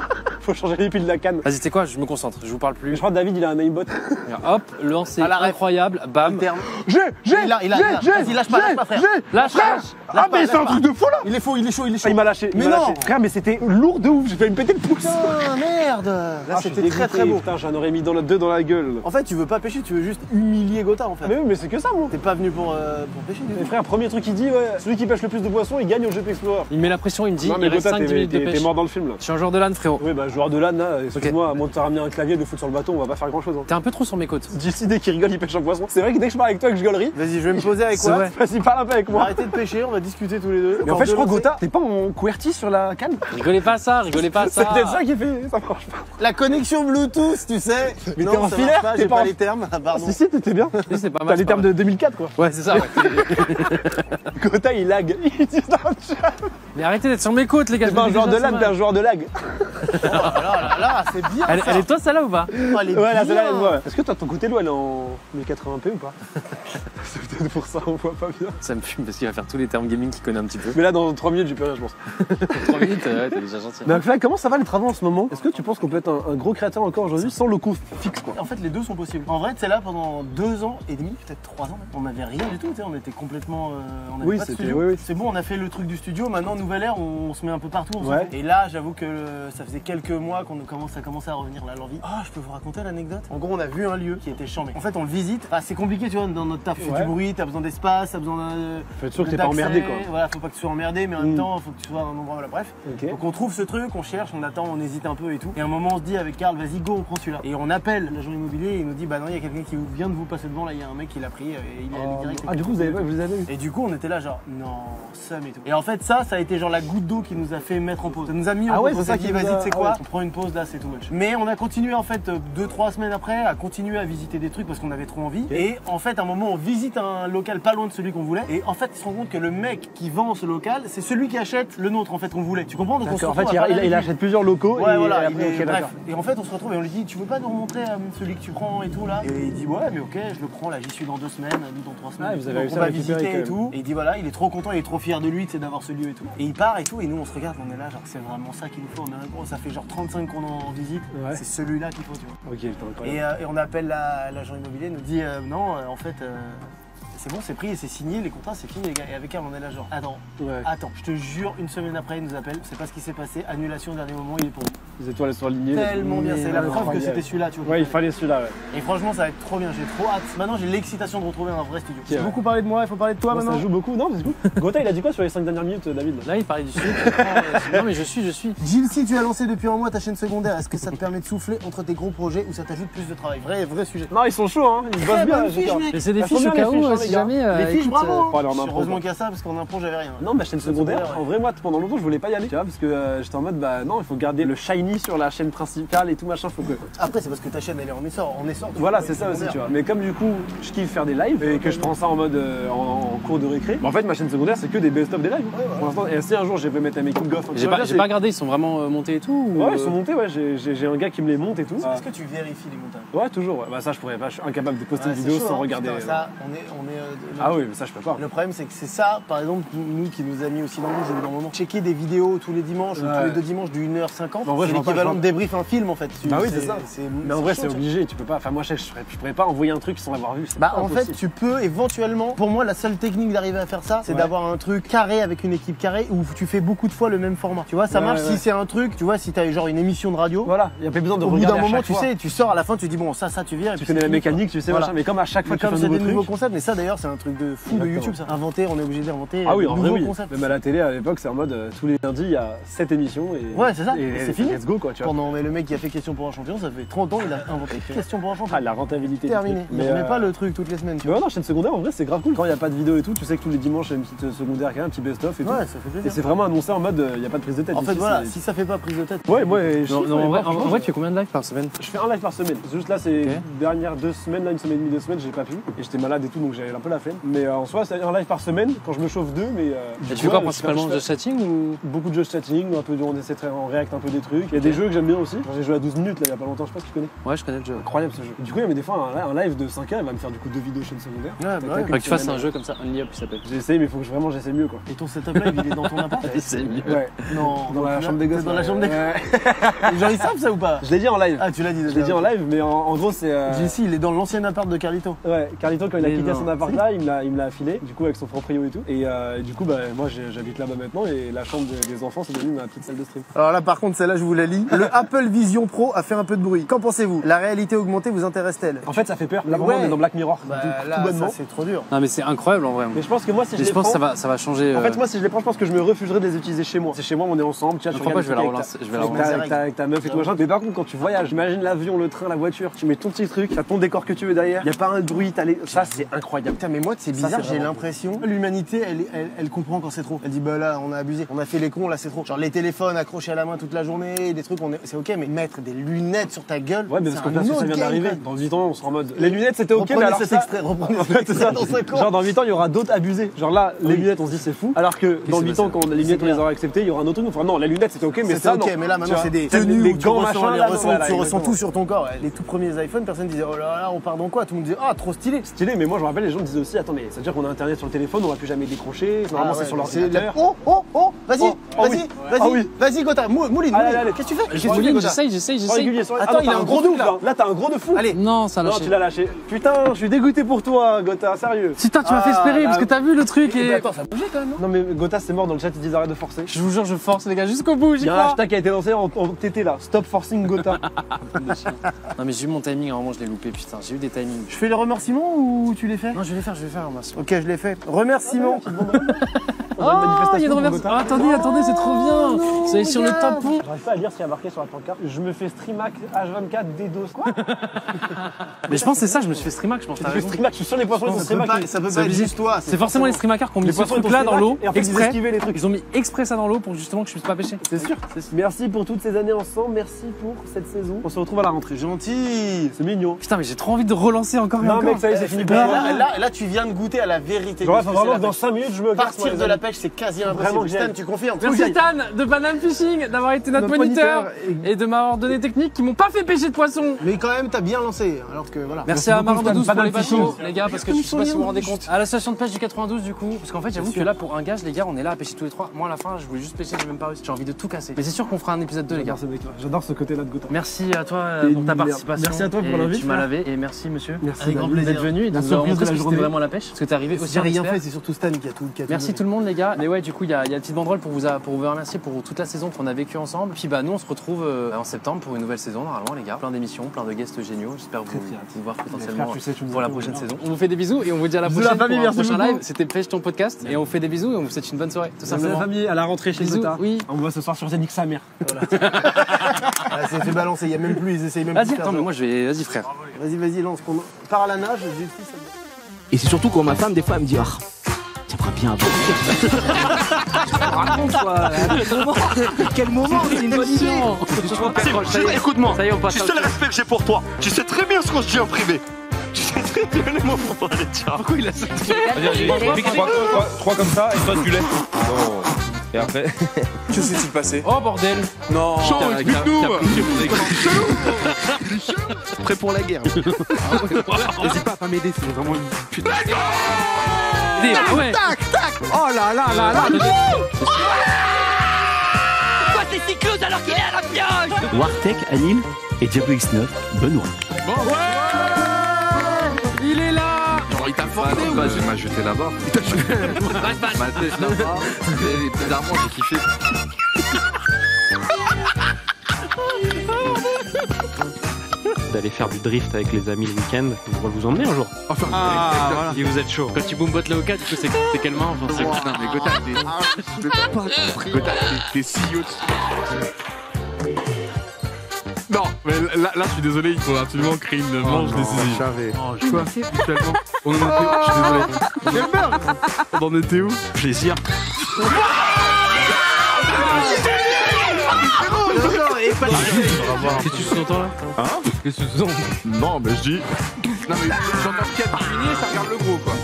Faut changer les piles de la canne. Vas-y, c'est quoi? Je me concentre. Je vous parle Je plus. crois que David, il a un aimbot. Hop, le lancer À la ref. incroyable. Bam. Terme. J'ai Il a. Vas-y, lâche pas frère. Lâche, lâche. Ah, mais c'est un truc de fou là! Il est chaud. Ah, il m'a lâché. Mais il m'a non. lâché. Frère, mais c'était lourd de ouf. J'ai failli me péter le pouce. Putain, merde. Là, Ah, je suis c'était très dégoûté. beau. Putain, j'en aurais mis dans le 2 dans la gueule. En fait, tu veux pas pêcher, tu veux juste humilier Gotha en fait. Mais oui, mais c'est que ça, moi. T'es pas venu pour pêcher du Mais tout. frère, premier truc qu'il dit, ouais, celui qui pêche le plus de poissons, il gagne au Jeep Explorer. Il met la pression, il me dit, Non, il mais reste Gotha, 5-10 minutes de t'es pêche. mort dans le film là. Je suis un joueur de LAN, frérot. Oui, bah, joueur de LAN, là, excuse-moi, à moins de te ramener un clavier de foot sur le bateau, on va pas faire grand chose. Hein. T'es un peu trop sur mes côtes. JC, dès qu'il rigole, il pêche un poisson. C'est vrai que dès que je parle avec toi et que je gueulerie, Vas-y, je vais me poser avec C'est quoi vrai. vas-y, parle un peu avec On va moi. arrêter de pêcher, on va discuter tous les deux. Mais en fait, je crois que Gotha, t'es pas en QWERTY sur la canne? Rigolez pas à ça, rigolez pas à C'est ça. peut-être ça qui fait, ça marche pas. La connexion Bluetooth, tu sais. Mais Non, t'es en ça filaire, marche pas, t'es j'ai pas pas en- les termes. Ah, pardon. Si, t'étais bien. Oui, c'est pas T'as mal. les c'est pas termes mal. de 2004, quoi. Ouais, c'est ça, ouais. Gotha, il lag. Ils disent dans le chat. Mais arrêtez d'être sur mes côtes, les gars. C'est je pas me un dis joueur de déjà, LAN, c'est t'es un mal. joueur de lag. Là, c'est bien. Elle ça. est toi, celle-là ou pas? Oh, elle est Ouais, là, bien. celle-là, elle voit. Est-ce que toi, ton côté, l'eau, elle est en 1080p ou pas? C'est peut-être pour ça, on voit pas bien. Ça me fume parce qu'il va faire tous les termes gaming qu'il connaît un petit peu. Mais là, dans 3 minutes, j'ai plus rien, je pense. 3 minutes, ouais, t'es déjà gentil. Mais McFly, comment ça va les travaux en ce moment? Est-ce que tu penses qu'on peut être un gros créateur encore aujourd'hui sans locaux fixe, quoi? En fait, les deux sont possibles. En vrai, tu sais, là, pendant 2 ans et demi, peut-être 3 ans, on n'avait rien du tout, tu sais, on était complètement. On avait Oui, pas de c'était- studio. oui, oui. C'est bon, on a fait le truc du studio, maintenant, nouvelle ère, on se met un peu partout. on se Ouais. met. Et là, j'avoue que ça faisait quelques mois ça commençait à revenir là, l'envie. Ah, je peux vous raconter l'anecdote? En gros, on a vu un lieu qui était chambé. En fait, on le visite. Ah, c'est compliqué, tu vois, dans notre taf, tu fais Ouais. du bruit, t'as besoin d'espace, t'as besoin de. Faut être sûr que t'es d'accès. pas emmerdé, quoi. Voilà, faut pas que tu sois emmerdé, mais en même temps, faut que tu sois à un endroit, voilà, bref. Ok. Donc on trouve ce truc, on cherche, on attend, on hésite un peu et tout. Et à un moment on se dit avec Karl, vas-y go, on prend celui-là. Et on appelle l'agent immobilier et il nous dit bah non, il y a quelqu'un qui vient de vous passer devant, là il y a un mec qui l'a pris et il est allé direct. Ah, du coup, vous les avez eu? Et du coup on était là genre non, somme et tout. Et en fait ça a été genre la goutte d'eau qui nous a fait mettre en pause. Ça nous a mis en Ah pause. ouais, On c'est s'est ça dit qui nous vas-y a- tu sais ah quoi, ouais. on prend une pause là, c'est tout much. Mais on a continué en fait 2-3 semaines après à continuer à visiter des trucs parce qu'on avait trop envie. Et en fait à un moment on visite un local pas loin de celui qu'on voulait. Et en fait il se rend compte que le mec qui vend ce local, c'est celui qui achète le nôtre en fait qu'on voulait. Tu comprends? Donc on se En retrouve fait, à parler avec il lui. achète plusieurs locaux Ouais, et voilà, après, ok, bref. d'accord. Et en fait, on se retrouve et on lui dit, tu veux pas nous remontrer celui que tu prends et tout là? Et il dit, ouais, mais ok, je le prends là, j'y suis dans 2 semaines, nous dans 3 semaines. Ah, vous avez Donc, réussi on à va récupérer visiter quand et tout. Et il dit, voilà, il est trop content, il est trop fier de lui, tu sais, d'avoir ce lieu et tout. Et il part et tout, et nous on se regarde, on est là, genre, c'est vraiment ça qu'il nous faut. Ça fait genre 35 qu'on est en visite, Ouais. c'est celui-là qu'il faut, tu vois. Ok, putain, incroyable. Et on appelle l'agent immobilier, il nous dit, non, en fait. C'est bon, c'est pris et c'est signé, les contrats c'est fini les gars. Et avec elle on est là genre, Ouais. attends, je te jure, une semaine après il nous appelle, c'est pas ce qui s'est passé, annulation au dernier moment, il est pour nous. Les étoiles sont alignées. Tellement bien, c'est la preuve que Incroyable. c'était celui-là, tu vois. Ouais, il fallait celui-là, ouais. Et franchement ça va être trop bien, j'ai trop hâte. Maintenant j'ai l'excitation de retrouver un vrai studio. J'ai beaucoup parlé de moi, il faut parler de toi Moi, maintenant. ça joue beaucoup. Non, mais c'est cool. Gotha, il a dit quoi sur les 5 dernières minutes, David? Là, il parlait du sud. Non, mais je suis. Gilles, si tu as lancé depuis un mois ta chaîne secondaire, est-ce que ça te permet de souffler entre tes gros projets ou ça t'ajoute plus de travail? Vrai sujet. Non, ils sont chauds, hein. Ils bossent bien, bonne fiche, Gotha. mec. Laissez des Elles sont fiches au bien, cas les fiches, où, hein, si les gars. jamais. Les fiches, écoute, bravo. Faut aller en impro, Heureusement quoi. qu'il y a ça parce qu'en impro j'avais rien. Non, ma chaîne secondaire, ouais. en vrai, moi, pendant longtemps, je voulais pas y aller. Tu vois, parce que j'étais en mode, bah non, il faut garder le shiny sur la chaîne principale et tout machin. Faut que. Après c'est parce que ta chaîne elle est en essor. Tu Voilà, vois, c'est ça aussi, secondaire. tu vois. Mais comme du coup, je kiffe faire des lives et que je prends ça en mode en cours de récré, bah, en fait, ma chaîne secondaire, c'est que des best-of des lives. Pour l'instant, et si un jour, je vais mettre un making of. J'ai pas regardé, ils sont vraiment montés et tout ou, Ouais, ils sont montés, ouais. J'ai un gars qui me les monte et tout. Est-ce que tu vérifies les montages? Ouais, toujours. Ouais. Bah, ça, je pourrais pas. Je suis incapable de poster Ouais, une c'est vidéo chaud, sans hein. regarder. Putain, ça, on est Ah oui, mais ça je peux pas. Le problème, c'est que c'est ça, par exemple, nous qui nous a mis aussi dans le rouge au bout d'un moment. Checker des vidéos tous les dimanches ou tous les 2 dimanches du 1h50, En vrai, c'est je vois pas, l'équivalent je de vois. débrief un film en fait. Bah oui, c'est ça. Mais en vrai, c'est chaud, obligé, tu peux pas. Enfin, moi, je pourrais pas envoyer un truc sans l'avoir vu. Bah en fait tu peux éventuellement, pour moi la seule technique d'arriver à faire ça c'est d'avoir un truc carré avec une équipe carrée où tu fais beaucoup de fois le même format. Tu vois ça marche si c'est un truc, tu vois si t'as genre une émission de radio. Voilà, il y a pas besoin de Au bout regarder d'un à moment chaque tu fois. sais, tu sors à la fin tu dis bon ça tu vires. Et Tu puis connais c'est la fini, mécanique, tu sais Voilà. machin, mais comme à chaque fois Mais que tu comme fais c'est un des nouveau nouveaux truc. concepts, mais ça d'ailleurs c'est un truc de fou de Exactement. YouTube ça. Inventer, on est obligé d'inventer Ah oui, de en vrai nouveaux oui. concepts. Même à la télé à l'époque, c'est en mode tous les lundis il y a 7 émissions et Ouais, c'est ça, et c'est fini. Let's go quoi, tu vois. Pendant mais le mec qui a fait Question pour un champion, ça fait 30 ans il a inventé Question pour un champion. Ah, la rentabilité. du Terminé. truc. Il remet pas le truc toutes les semaines. Tu Tu vois, non, chaîne secondaire, en vrai, c'est grave cool. Quand il n'y a pas de vidéo et tout, tu sais que tous les dimanches, il y a une petite secondaire, un petit best-of et tout. Ouais, ça fait Et plaisir. c'est vraiment annoncé en mode, il n'y a pas de prise de tête. En fait Ici, voilà, c'est- si ça fait pas prise de tête. Ouais, moi, En vrai, tu fais combien de lives par semaine? je fais un live par semaine. Juste là, c'est Ok. les dernières 2 semaines, là, une semaine et demie, 2 semaines, j'ai pas pu. Et j'étais malade et tout, donc j'avais un peu la flemme. Mais en soi, c'est un live par semaine quand je me chauffe 2. Mais Et tu fais quoi principalement? De chatting ou? Beaucoup de jeux de chatting, un peu, on essaie de faire en react un peu des trucs. Il y a des jeux que j'aime bien aussi. Genre, j'ai joué à 12 minutes là, il y a pas longtemps, je sais pas si tu connais. Ouais, je connais le jeu. Incroyable ce jeu. Du coup, il y a des fois un live de 5 heures, il va me faire du coup 2 vidéos chaîne secondaire. Ouais, bah Tac, ouais. tac, Faudrait que tu fasses semaine. un jeu comme ça, Only Up, il s'appelle. J'ai essayé, mais il faut que vraiment j'essaie mieux quoi. Et ton setup live il est dans ton appart? C'est mieux. Ouais. Non, Dans la chambre des gosses. Dans la chambre des gosses. Ouais. Les gens ils savent ça ou pas? Je l'ai dit en live. Ah tu l'as dit déjà. Je l'ai dit en live, mais en gros, c'est. JC il est dans l'ancien appart de Carlito. Ouais, Carlito, quand il a Mais quitté non. son appart là, il me l'a affilé, du coup, avec son proprio et tout. Et du coup, bah, moi, j'habite là-bas maintenant, et la chambre des enfants, c'est devenu ma petite salle de stream. Alors là par contre celle-là je vous la lis. Le Apple Vision Pro a fait un peu de bruit. Qu'en pensez-vous? La réalité augmentée vous intéresse-t-elle? En fait, ça fait peur. Là, Ouais. vraiment, on est dans Black Mirror. Bah tout là bonnement. ça c'est trop dur. Non, mais c'est incroyable en vrai. Mais je pense que moi, si Mais je je les pense que prends. ça va changer. En fait, moi, si je les prends, je pense que je me refuserais de les utiliser chez moi. C'est chez moi, on est ensemble, tu vois, tu Pourquoi regardes je vais la le truc relancer? Je vais la avec relancer. avec ta meuf et tout machin. Mais par contre, quand tu voyages, imagine l'avion, le train, la voiture, tu mets ton petit truc, t'as ton décor que tu veux derrière, y a pas un bruit, ça, c'est incroyable. Putain mais moi c'est Ça, bizarre, c'est j'ai vraiment l'impression l'humanité elle comprend quand c'est trop. Elle dit bah là on a abusé, on a fait les cons, là c'est trop. Genre les téléphones accrochés à la main toute la journée, des trucs c'est ok, mais mettre des lunettes sur ta gueule. Ouais, mais parce que là, ça vient d'arriver. Dans 8 ans, on sera en mode. Les lunettes, c'était ok, mais Reprenez alors cet ça. extrait, reprenez En cet fait, c'est ça. extrait dans 5 ans. Genre dans 8 ans, il y aura d'autres abusés. Genre là, les lunettes, on se dit c'est fou. Alors que dans c'est 8 passé ans, quand les lunettes, on les clair. aura acceptées, il y aura un autre truc. Enfin, non, les lunettes, c'était ok, mais C'était ça, ok, non. mais là maintenant Tu vois, c'est des les tenues où tu gants, ressens, machin, les là, ressens, voilà, tu ressens exactement. tout sur ton corps. Les tout premiers iPhones, personne disait oh là là on part dans quoi? Tout le monde disait ah trop stylé. Stylé, mais moi, je me rappelle, les gens disaient aussi, attends, mais ça veut dire qu'on a internet sur le téléphone, on va plus jamais décrocher. Normalement, c'est sur l'ordinateur. Oh, vas-y, Oh, ah vas-y, oui. vas-y, Ah oui. vas-y Gotha, Mouline, Allez, allez. qu'est-ce que tu fais? Qu'est-ce que tu fais, Gotha J'essaye. Régulier, Attends, il a un gros de doute, là. Là, t'as un gros de fou. Allez. Non, ça a Non, lâché. tu l'as lâché. Putain, je suis dégoûté pour toi, Gotha, sérieux. Putain, tu m'as fait Ah, espérer parce là, que t'as vu le truc Mais et. attends, ça bougeait quand même, non? Non, mais Gotha, c'est mort dans le chat, ils disent arrête de forcer. Je vous jure, je force les gars jusqu'au bout, j'y Il y a un crois. hashtag qui a été lancé en TT là. Stop forcing Gotha. Non, mais j'ai eu mon timing, à un moment, je l'ai loupé, putain. J'ai eu des timings. Je fais les remerciements ou tu les fais? Non, je vais les faire, merci. Ok, je l'ai fait. Remerciements. Oh, il y a de remerciements. Oh, attendez, c'est trop bien. Vous allez sur le tampon. J'arrive pas à lire ce qu'il y a marqué sur la pancarte. Je me fais streamac H24 D2. Quoi? Mais je pense que c'est ça, je me suis fait streamac, je pense. Tu T'as fais raison. streamac, je suis sûr les poissons ils sont Ça peut streamac. pas, ça peut C'est pas être obligé. juste toi. C'est forcément les streamakers qui ont mis Les ce poissons ils truc là sont dans l'eau, streamac, et en fait ils exprès. esquivaient les trucs. Ils ont mis exprès ça dans l'eau pour justement que je puisse pas pêcher. C'est sûr. Merci pour toutes ces années ensemble. Merci pour cette saison. On se retrouve à la rentrée. Gentil. C'est mignon. Putain, mais j'ai trop envie de relancer encore et Non, encore. mec, ça y est, c'est fini pour Là, moi. là, tu viens de goûter à la vérité. Genre, de il ce faut que c'est vraiment la que dans pêche. 5 minutes, je me casse. Partir de la pêche, c'est quasi Vraiment impossible. que j'y Stan, aille. tu confirmes? Merci Stan de Banane Fishing d'avoir été notre moniteur et de m'avoir donné des techniques qui m'ont pas fait pêcher de poisson. Mais quand même, t'as bien lancé. Alors que voilà. Merci à beaucoup, Marin de Stan. 12 pour les Banane Fishing. bateaux, les gars, parce que je sais pas si vous vous rendez compte. À la station de pêche du 92, du coup, parce qu'en fait, j'avoue que là, pour un gage, les gars, on est là à pêcher tous les trois. Moi, à la fin, je voulais juste pêcher, j'ai même pas réussi. J'ai envie de tout casser. Mais c'est sûr qu'on fera un épisode 2, les gars. J'adore ce côté-là de Gotha. Merci à toi T'es pour ta une participation. Merci à toi pour Et l'invite, Tu m'as frère. lavé et merci, monsieur. Merci, Avec grand David. plaisir d'être venu et de La nous avoir surprise montré de ce la que c'était journée. vraiment la pêche. Parce que t'es arrivé aussi J'ai rien expert. fait, c'est surtout Stan qui a tout. Merci tout le monde les gars. Mais ouais du coup il y a une petite banderole pour vous remercier pour toute la saison qu'on a vécue ensemble. Puis bah nous on se retrouve en septembre pour une nouvelle saison normalement les gars. Plein d'émissions, plein de guests géniaux. J'espère vous voir potentiellement frères, tu sais, tu nous pour la écoutes, prochaine voilà. saison. On vous fait des bisous et on vous dit à la Bisous prochaine la famille, pour un merci prochain beaucoup. live. C'était Pêche ton podcast et on vous fait des bisous et on vous souhaite une bonne soirée tout Merci la simplement. famille, à la rentrée chez Bisous, Gotha. oui. On voit ce soir sur Zenix sa mère. Ah, c'est fait balancer, il y a même plus, ils essayent même plus. Vas-y de faire attends mais ça. moi je vais vas-y frère. Vas-y, lance. On part à la nage, justice. Et c'est surtout quand ma femme, des fois, elle me dit ah, j'aimerais bien avoir raconte quoi. Quel moment, c'est une bonne idée. Écoute-moi, Ça y est, on passe tu à sais autre le respect que j'ai pour toi. Tu sais très bien ce qu'on se dit en privé. Tu sais très bien les mots pour pas les dire. Pourquoi il a sauté Vas-y, 3 comme ça et toi tu lèves. Non. Et après. Que s'est-il passé? Oh bordel. Non. Chant, explique-nous. Prêt pour la guerre. N'hésite pas à m'aider, c'est vraiment une putain. Ah ouais. Tac, tac. Oh là là là là. Pourquoi c'est si close alors qu'il est à la pioche? Wartech, Anil et Diablo X9, Benoît. Il est là. Genre, il t'a forcé ou pas? J'ai mal jeté là-bas. Ma tête là-bas. Et bizarrement, j'ai kiffé. D'aller faire du drift avec les amis le week-end, on pourrait vous emmener un jour. Enfin, voilà. Si vous êtes chaud. Quand tu boombotes le Oka, du coup, c'est quelle main? Enfin, c'est... non, mais Gotha, je l'ai pas compris. Gotha, t'es CEO. Non, mais là, je suis désolé, il faut absolument créer une manche décisive. Quoi? Tellement. On en était où? Je suis désolé. On en était où? Plaisir. Qu'est-ce que tu sous-entends là? Hein? Qu'est-ce que tu sous-entends? Non, mais je dis. Non, mais j'entends qu'il y a terminé, ça regarde le gros quoi.